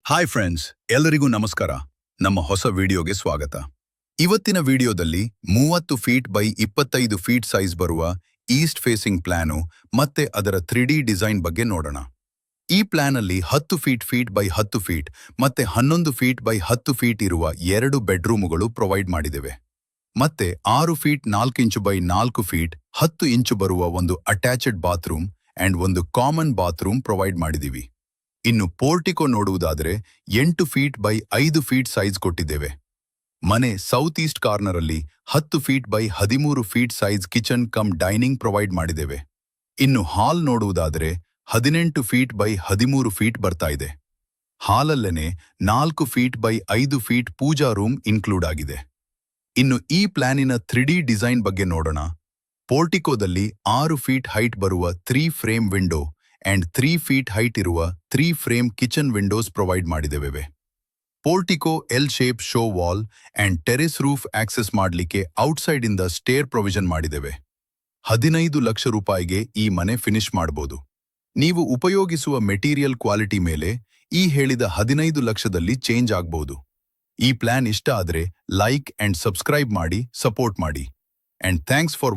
Hi friends, ಎಲ್ಲರಿಗೂ ನಮಸ್ಕಾರ. ನಮ್ಮ ಹೊಸ ವಿಡಿಯೋಗೆ ಸ್ವಾಗತ. ಇವತ್ತಿನ ವಿಡಿಯೋದಲ್ಲಿ 30 ಫೀಟ್ ಬೈ 25 ಫೀಟ್ ಸೈಜ್ ಬರುವ ಈಸ್ಟ್ ಫೇಸಿಂಗ್ ಪ್ಲಾನು ಮತ್ತೆ ಅದರ 3D ಡಿಸೈನ್ ಬಗ್ಗೆ ನೋಡೋಣ. ಈ ಪ್ಲಾನಲ್ಲಿ 10 ಫೀಟ್ ಬೈ 10 ಫೀಟ್ ಮತ್ತೆ 11 ಫೀಟ್ ಬೈ 10 ಫೀಟ್ ಇರುವ 2 ಬೆಡ್ರೂಮುಗಳು ಪ್ರೊವೈಡ್ ಮಾಡಿದ್ದೇವೆ. ಮತ್ತೆ 6 ಫೀಟ್ 4 ಇಂಚು ಬೈ 4 ಫೀಟ್ 10 ಇಂಚು ಬರುವ ಒಂದು ಅಟ್ಯಾಚ್ಡ್ ಬಾತ್ರೂಮ್ ಅಂಡ್ ಒಂದು ಕಾಮನ್ ಬಾತ್ರೂಮ್ ಪ್ರೊವೈಡ್ ಮಾಡಿದ್ದೀವಿ. ಇನ್ನು ಪೋರ್ಟಿಕೋ ನೋಡುವುದಾದರೆ 8 ಫೀಟ್ ಬೈ 5 ಫೀಟ್ ಸೈಜ್ ಕೊಟ್ಟಿದ್ದೇವೆ. ಮನೆ ಸೌತ್ ಈಸ್ಟ್ ಕಾರ್ನರಲ್ಲಿ 10 feet by 13 feet size kitchen cum dining provide ಮಾಡಿದ್ದೇವೆ. ಇನ್ನು ಹಾಲ್ ನೋಡುವುದಾದರೆ 18 ಫೀಟ್ ಬೈ 13 ಫೀಟ್ ಬರ್ತಾ ಇದೆ. ಹಾಲಲ್ಲೇನೆ 4 feet by 5 feet puja room include ಆಗಿದೆ. ಇನ್ನು ಈ ಪ್ಲಾನಿನ 3D ಡಿಸೈನ್ ಬಗ್ಗೆ ನೋಡೋಣ. ಪೋರ್ಟಿಕೋದಲ್ಲಿ 6 ಫೀಟ್ ಹೈಟ್ ಬರುವ 3 frame window and 3 feet height ಇರುವ 3 ಫ್ರೇಮ್ ಕಿಚನ್ ವಿಂಡೋಸ್ ಪ್ರೊವೈಡ್ ಮಾಡಿದ್ದೇವೆ. Portico L shape show wall and terrace roof access ಮಾಡಲಿಕ್ಕೆ ಔಟ್ಸೈಡ್ ಇಂದ ಸ್ಟೇರ್ ಪ್ರೊವಿಷನ್ ಮಾಡಿದ್ದೇವೆ. 15 ಲಕ್ಷ ರೂಪಾಯಿಗೆ ಈ ಮನೆ ಫಿನಿಶ್ ಮಾಡಬಹುದು. ನೀವು ಉಪಯೋಗಿಸುವ ಮೆಟೀರಿಯಲ್ ಕ್ವಾಲಿಟಿ ಮೇಲೆ ಈ ಹೇಳಿದ 15 ಲಕ್ಷದಲ್ಲಿ ಚೇಂಜ್ ಆಗಬಹುದು. ಈ ಪ್ಲಾನ್ ಇಷ್ಟ ಆದರೆ ಲೈಕ್ ಅಂಡ್ ಸಬ್ಸ್ಕ್ರೈಬ್ ಮಾಡಿ ಸಪೋರ್ಟ್ ಮಾಡಿ. And thanks for